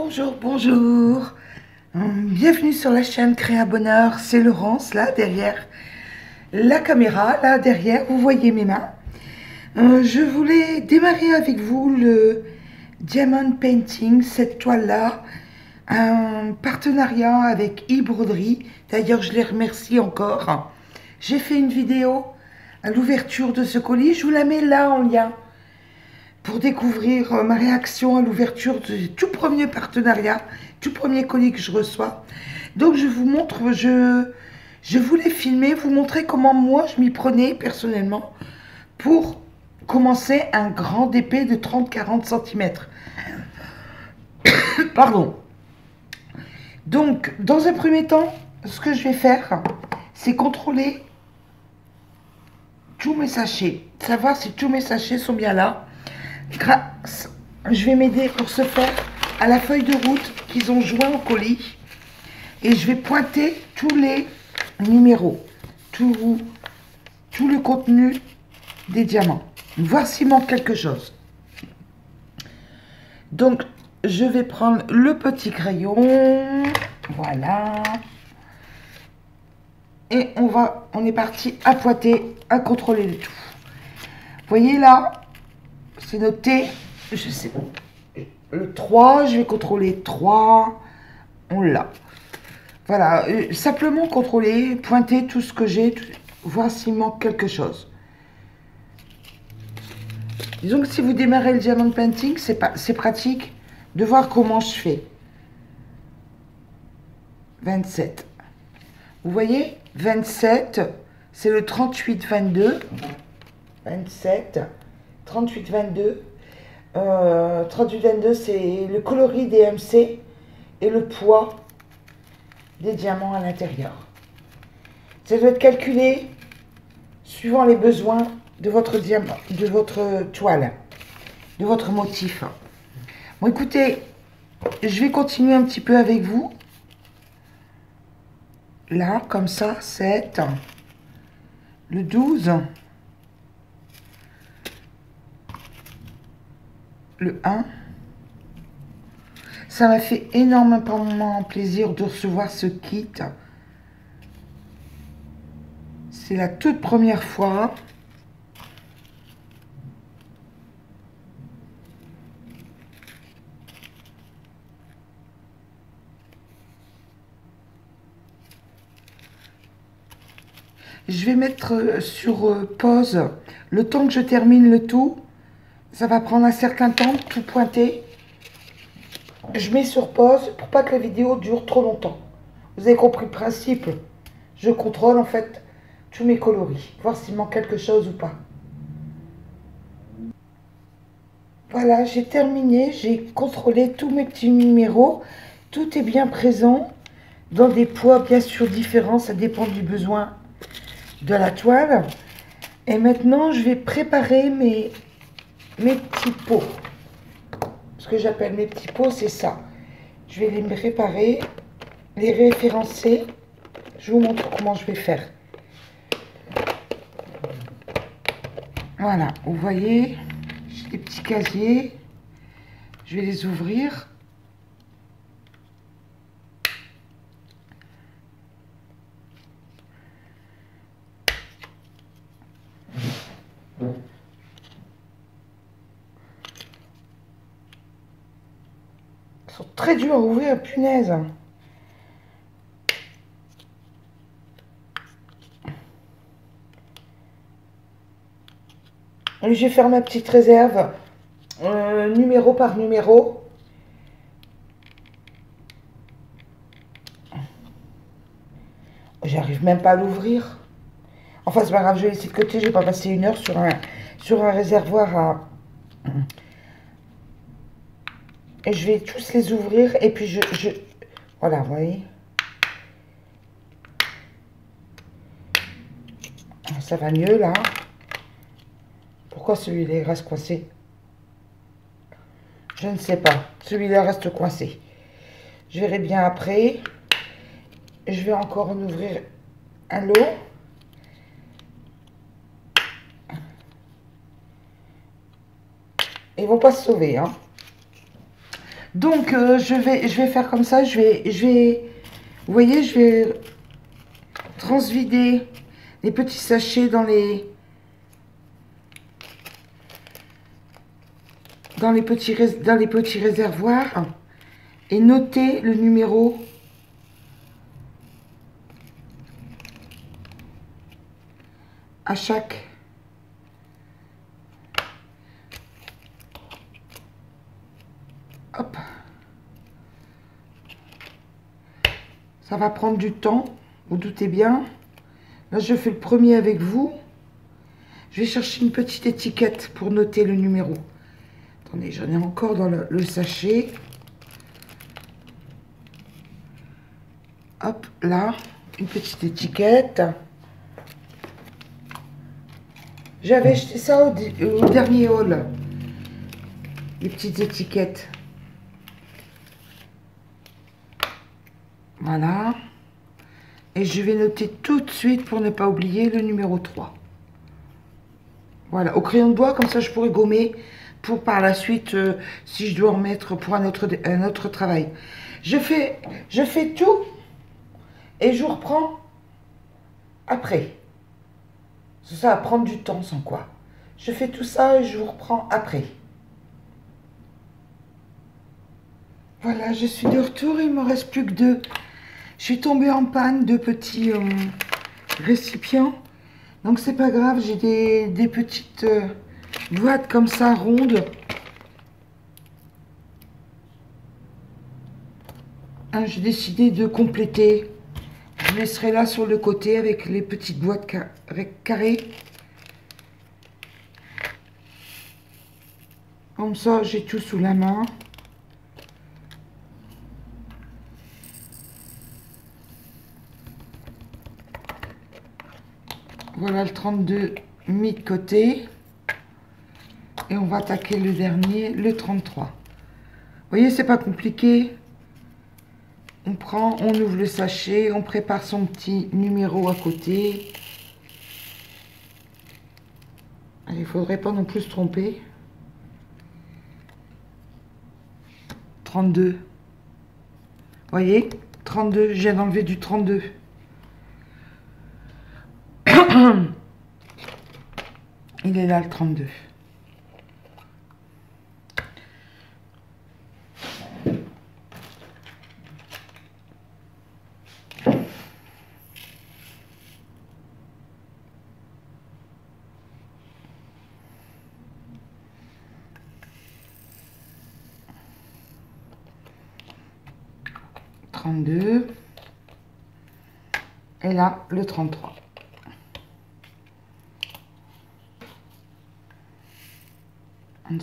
Bonjour, bonjour. Bienvenue sur la chaîne Créa Bonheur. C'est Laurence, là, derrière la caméra, là, derrière. Vous voyez mes mains. Je voulais démarrer avec vous le Diamond Painting, cette toile-là. Un partenariat avec e-broderie. D'ailleurs, je les remercie encore. J'ai fait une vidéo à l'ouverture de ce colis. Je vous la mets là en lien pour découvrir ma réaction à l'ouverture du tout premier partenariat, tout premier colis que je reçois. Donc je vous montre, je voulais filmer, vous montrer comment moi je m'y prenais personnellement pour commencer un grand DP de 30-40 cm. Pardon. Donc dans un premier temps, ce que je vais faire, c'est contrôler tous mes sachets, savoir si tous mes sachets sont bien là. Je vais m'aider pour ce faire à la feuille de route qu'ils ont joint au colis et je vais pointer tous les numéros, tout le contenu des diamants, voir s'il manque quelque chose. Donc je vais prendre le petit crayon, voilà, et on est parti à pointer, à contrôler le tout. Vous voyez là, c'est noté, je sais pas. Le 3, je vais contrôler 3. On l'a. Voilà, simplement contrôler, pointer tout ce que j'ai, voir s'il manque quelque chose. Disons que si vous démarrez le Diamond Painting, c'est pratique de voir comment je fais. 27. Vous voyez, 27, c'est le 38-22. 27, 38-22. 38-22, c'est le coloris des MC et le poids des diamants à l'intérieur. Ça doit être calculé suivant les besoins de votre diamant, de votre toile, de votre motif. Bon, écoutez, je vais continuer un petit peu avec vous. Là, comme ça, 7, le 12, le 1. Ça m'a fait énormément plaisir de recevoir ce kit. C'est la toute première fois. Je vais mettre sur pause le temps que je termine le tout. Ça va prendre un certain temps, tout pointer. Je mets sur pause pour pas que la vidéo dure trop longtemps. Vous avez compris le principe. Je contrôle en fait tous mes coloris, voir s'il manque quelque chose ou pas. Voilà, j'ai terminé, j'ai contrôlé tous mes petits numéros. Tout est bien présent, dans des poids bien sûr différents, ça dépend du besoin de la toile. Et maintenant, je vais préparer mes petits pots. Ce que j'appelle mes petits pots, c'est ça. Je vais les préparer, les référencer. Je vous montre comment je vais faire. Voilà, vous voyez, j'ai des petits casiers. Je vais les ouvrir. Ils sont très durs à ouvrir, punaise. Et je vais faire ma petite réserve, numéro par numéro. J'arrive même pas à l'ouvrir. Enfin, c'est pas grave, je vais laisser de côté. Je vais pas passer une heure sur un réservoir à... Et je vais tous les ouvrir. Et puis, voilà, vous voyez. Ça va mieux, là. Pourquoi celui-là reste coincé? Je ne sais pas. Celui-là reste coincé. Je verrai bien après. Je vais encore en ouvrir un lot. Ils vont pas se sauver, hein. Donc, je vais faire comme ça. Vous voyez, je vais transvider les petits sachets dans les petits réservoirs et noter le numéro à chaque. Hop. Ça va prendre du temps, vous doutez bien. Là, je fais le premier avec vous. Je vais chercher une petite étiquette pour noter le numéro. Attendez, j'en ai encore dans le sachet. Hop, là, une petite étiquette. J'avais acheté ça au dernier haul. Les petites étiquettes. Voilà. Et je vais noter tout de suite pour ne pas oublier le numéro 3. Voilà, au crayon de bois, comme ça je pourrais gommer pour par la suite, si je dois en mettre pour un autre travail. Je fais tout et je vous reprends après. Ça va prendre du temps sans quoi. Je fais tout ça et je vous reprends après. Voilà, je suis de retour, il ne me reste plus que 2. Je suis tombée en panne de petits récipients. Donc c'est pas grave, j'ai des petites boîtes comme ça, rondes. Hein, j'ai décidé de compléter. Je laisserai là sur le côté avec les petites boîtes carrées. Comme ça, j'ai tout sous la main. Voilà le 32 mis de côté. Et on va attaquer le dernier, le 33. Vous voyez, c'est pas compliqué. On prend, on ouvre le sachet, on prépare son petit numéro à côté. Il ne faudrait pas non plus se tromper. 32. Vous voyez, 32, je viens d'enlever du 32. Il est là le 32. Et là, le 33.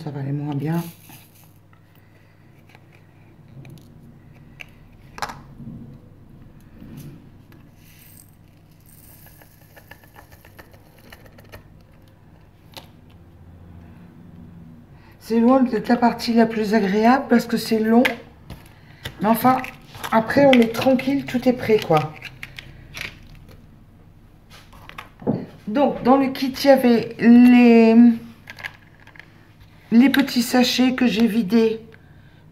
Ça va aller moins bien. C'est loin d'être la partie la plus agréable parce que c'est long. Mais enfin, après on est tranquille, tout est prêt quoi. Donc dans le kit, il y avait les petits sachets que j'ai vidés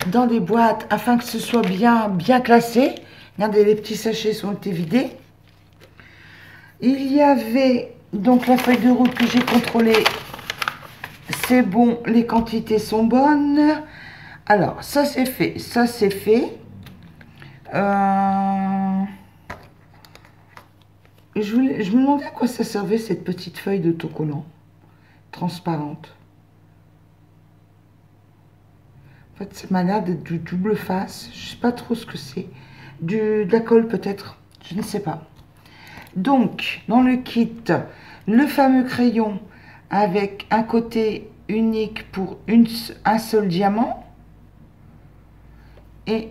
dans des boîtes afin que ce soit bien classé. Regardez, les petits sachets sont été vidés. Il y avait donc la feuille de route que j'ai contrôlée. C'est bon, les quantités sont bonnes. Alors, ça c'est fait, ça c'est fait. Je me demandais à quoi ça servait cette petite feuille d'autocollant transparente. En fait, ça m'a l'air d'être du double face. Je ne sais pas trop ce que c'est. De la colle peut-être. Je ne sais pas. Donc, dans le kit, le fameux crayon avec un côté unique pour un seul diamant. Et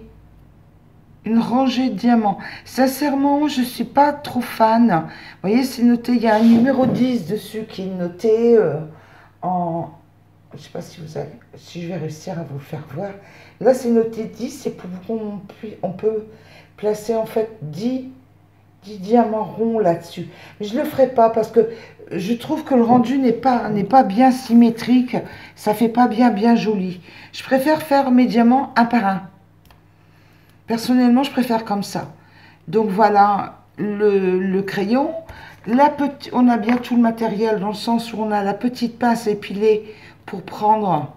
une rangée de diamants. Sincèrement, je ne suis pas trop fan. Vous voyez, c'est noté, il y a un numéro 10 dessus qui est noté en... Je ne sais pas si je vais réussir à vous faire voir. Là, c'est noté 10, c'est pour qu'on peut placer en fait 10 petits diamants ronds là-dessus. Mais je ne le ferai pas parce que je trouve que le rendu n'est pas bien symétrique. Ça fait pas bien joli. Je préfère faire mes diamants un par un. Personnellement, je préfère comme ça. Donc voilà le crayon. On a bien tout le matériel dans le sens où on a la petite pince épilée pour prendre,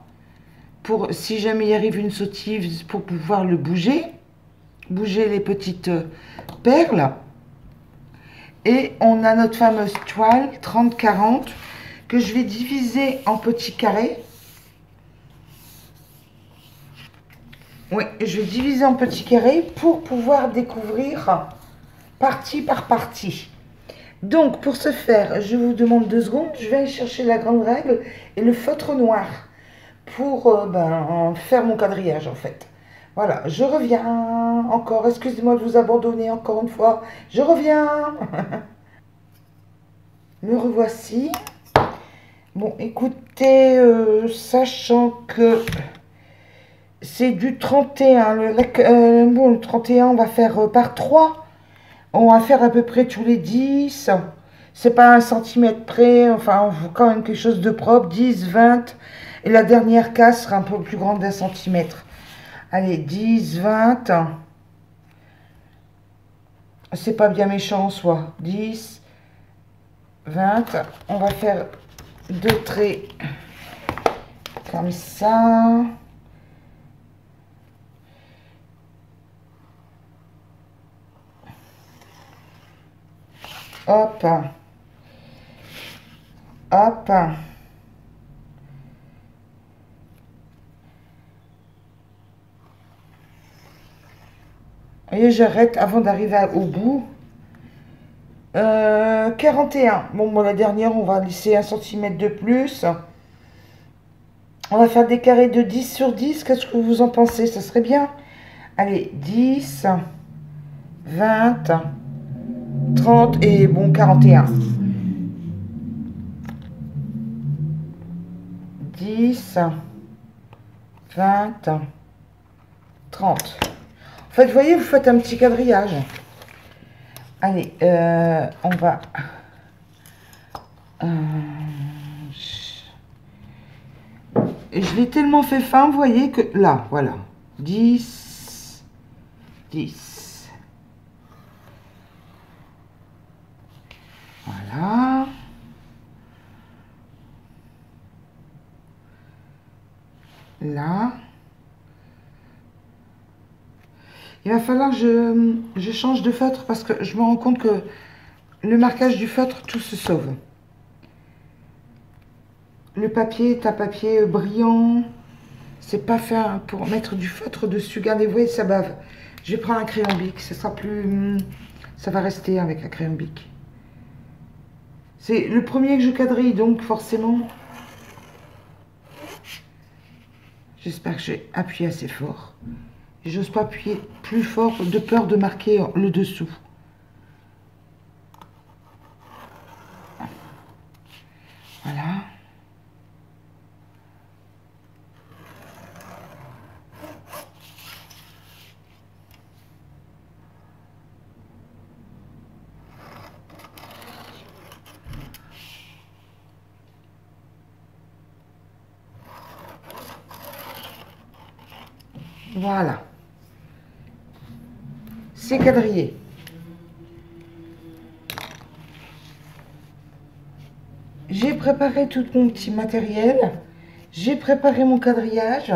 si jamais il arrive une sottise, pour pouvoir le bouger les petites perles. Et on a notre fameuse toile 30-40 que je vais diviser en petits carrés. Oui, je vais diviser en petits carrés pour pouvoir découvrir partie par partie. Donc, pour ce faire, je vous demande 2 secondes. Je vais aller chercher la grande règle et le feutre noir pour faire mon quadrillage, en fait. Voilà, je reviens encore. Excusez-moi de vous abandonner encore une fois. Je reviens. Me revoici. Bon, écoutez, sachant que c'est du 31. Bon, le 31, on va faire par 3. On va faire à peu près tous les 10. C'est pas 1 centimètre près. Enfin, on veut quand même quelque chose de propre. 10, 20. Et la dernière case sera un peu plus grande d'1 centimètre. Allez, 10, 20. C'est pas bien méchant en soi. 10, 20. On va faire 2 traits comme ça. Hop. Hop. Et j'arrête avant d'arriver au bout. 41. Bon, la dernière, on va laisser 1 centimètre de plus. On va faire des carrés de 10 sur 10. Qu'est-ce que vous en pensez? Ça serait bien. Allez, 10, 20, 30 et bon, 41. 10, 20, 30. En fait, vous voyez, vous faites un petit quadrillage. Allez, on va... je l'ai tellement fait fin, vous voyez, que là, voilà. 10, 10. Voilà. Là. Il va falloir que je change de feutre parce que je me rends compte que le marquage du feutre, tout se sauve. Le papier est un papier brillant. C'est pas fait pour mettre du feutre dessus. Regardez, vous voyez, ça bave. Je vais prendre un crayon bic. Ça sera plus... Ça va rester avec un crayon bic. C'est le premier que je quadrille, donc forcément... J'espère que j'ai appuyé assez fort. J'ose pas appuyer plus fort de peur de marquer le dessous. Voilà. Voilà. C'est quadrillé. J'ai préparé tout mon petit matériel. J'ai préparé mon quadrillage.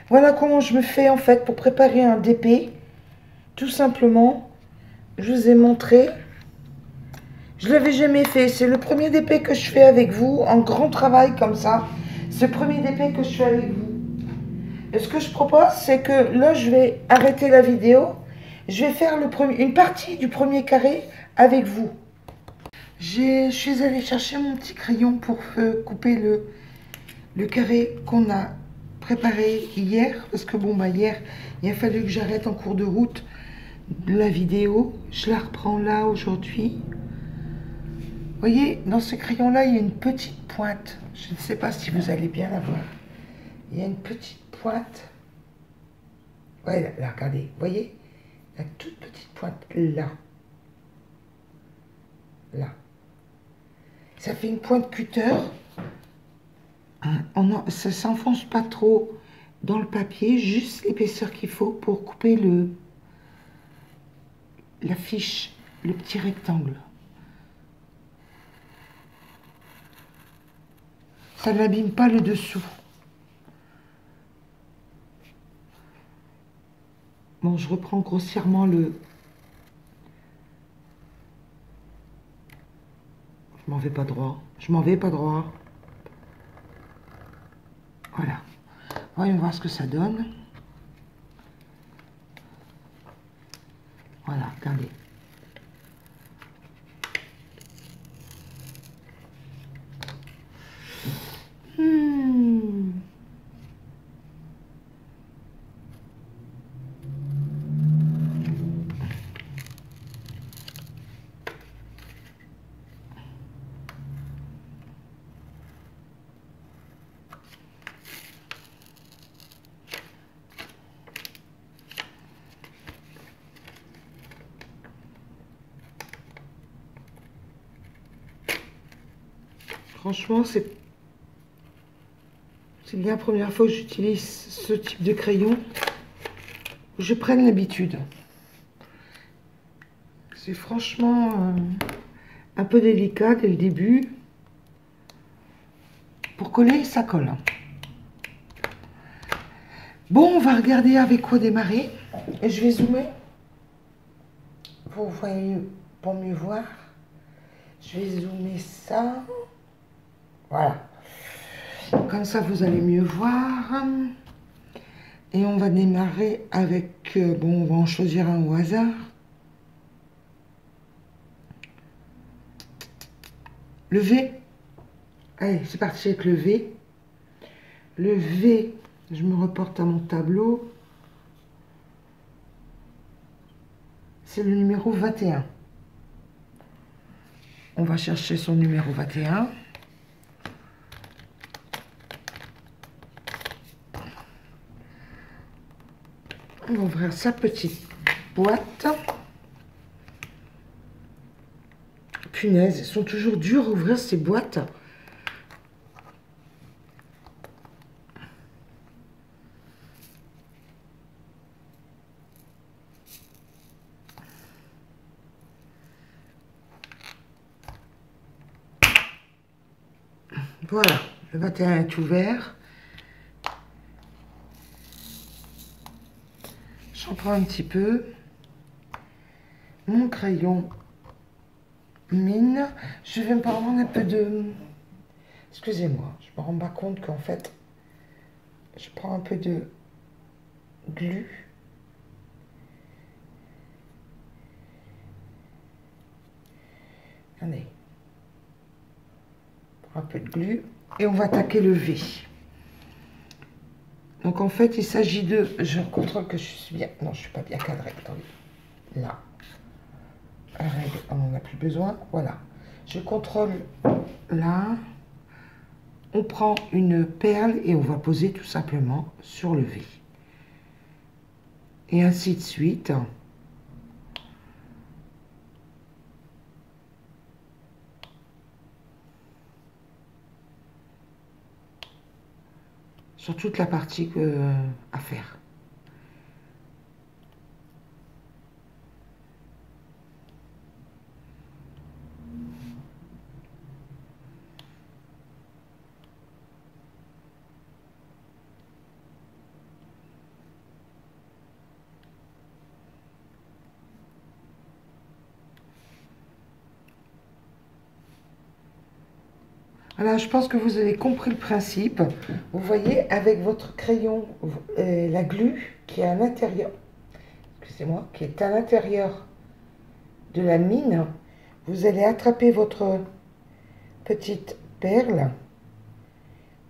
Voilà comment je me fais en fait pour préparer un DP. Tout simplement, je vous ai montré. Je ne l'avais jamais fait. C'est le premier DP que je fais avec vous, en grand travail comme ça. C'est le premier DP que je fais avec vous. Et ce que je propose, c'est que là, je vais arrêter la vidéo. Je vais faire une partie du premier carré avec vous. Je suis allée chercher mon petit crayon pour couper le carré qu'on a préparé hier. Parce que bon, hier, il a fallu que j'arrête en cours de route la vidéo. Je la reprends là aujourd'hui. Vous voyez, dans ce crayon-là, il y a une petite pointe. Je ne sais pas si vous allez bien la voir. Il y a une petite pointe. Ouais, là, regardez. Vous voyez? la toute petite pointe là. Là. Ça fait une pointe cutter. Ça s'enfonce pas trop dans le papier, juste l'épaisseur qu'il faut pour couper la fiche, le petit rectangle. Ça n'abîme pas le dessous. Bon, je reprends grossièrement le... Je m'en vais pas droit. Je m'en vais pas droit. Voilà. Voyons voir ce que ça donne. Voilà, regardez. Franchement, c'est bien la première fois que j'utilise ce type de crayon. Je prenne l'habitude. C'est franchement un peu délicat dès le début. Pour coller, ça colle. Bon, on va regarder avec quoi démarrer. Et je vais zoomer. Vous voyez, pour mieux voir. Je vais zoomer ça. Voilà. Comme ça, vous allez mieux voir. Et on va démarrer avec... bon, on va en choisir un au hasard. Le V. Allez, c'est parti avec le V. Le V, je me reporte à mon tableau. C'est le numéro 21. On va chercher son numéro 21. On va ouvrir sa petite boîte. Punaise, elles sont toujours dures à ouvrir ces boîtes. Voilà, le 21 est ouvert. J'en prends un petit peu. Mon crayon mine. Je vais me prendre un peu de... Excusez-moi, je me rends pas compte qu'en fait, je prends un peu de glu. Allez. Un peu de glu. Et on va attaquer le V. Donc en fait, il s'agit de... Je contrôle que je suis bien... Non, je suis pas bien cadré. Attendez. Là. La règle, on n'en a plus besoin. Voilà. Je contrôle là. On prend une perle et on va poser tout simplement sur le V. Et ainsi de suite. Sur toute la partie à faire. Voilà, je pense que vous avez compris le principe. Vous voyez, avec votre crayon, la glu qui est à l'intérieur, excusez-moi, qui est à l'intérieur de la mine, vous allez attraper votre petite perle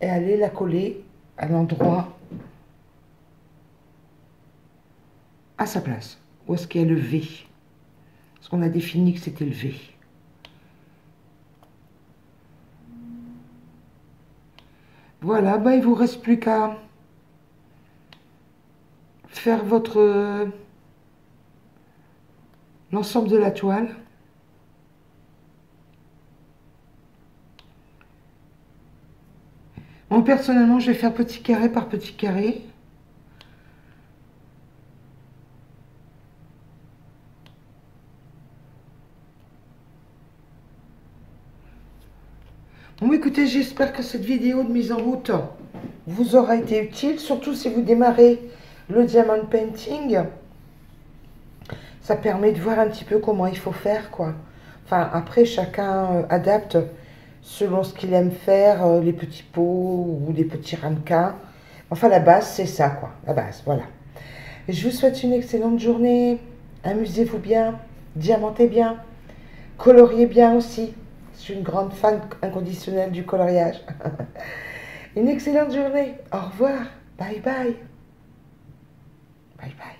et aller la coller à l'endroit, à sa place. Où est-ce qu'il y a le V? Parce qu'on a défini que c'était le V. Voilà, ben, il ne vous reste plus qu'à faire votre l'ensemble de la toile. Moi, personnellement, je vais faire petit carré par petit carré. Bon, écoutez, j'espère que cette vidéo de mise en route vous aura été utile, surtout si vous démarrez le diamond painting. Ça permet de voir un petit peu comment il faut faire, quoi. Enfin, après, chacun adapte selon ce qu'il aime faire, les petits pots ou les petits ramequins. Enfin, la base, c'est ça, quoi. La base, voilà. Je vous souhaite une excellente journée. Amusez-vous bien, diamantez bien, coloriez bien aussi. Je suis une grande fan inconditionnelle du coloriage. Une excellente journée. Au revoir. Bye bye. Bye bye.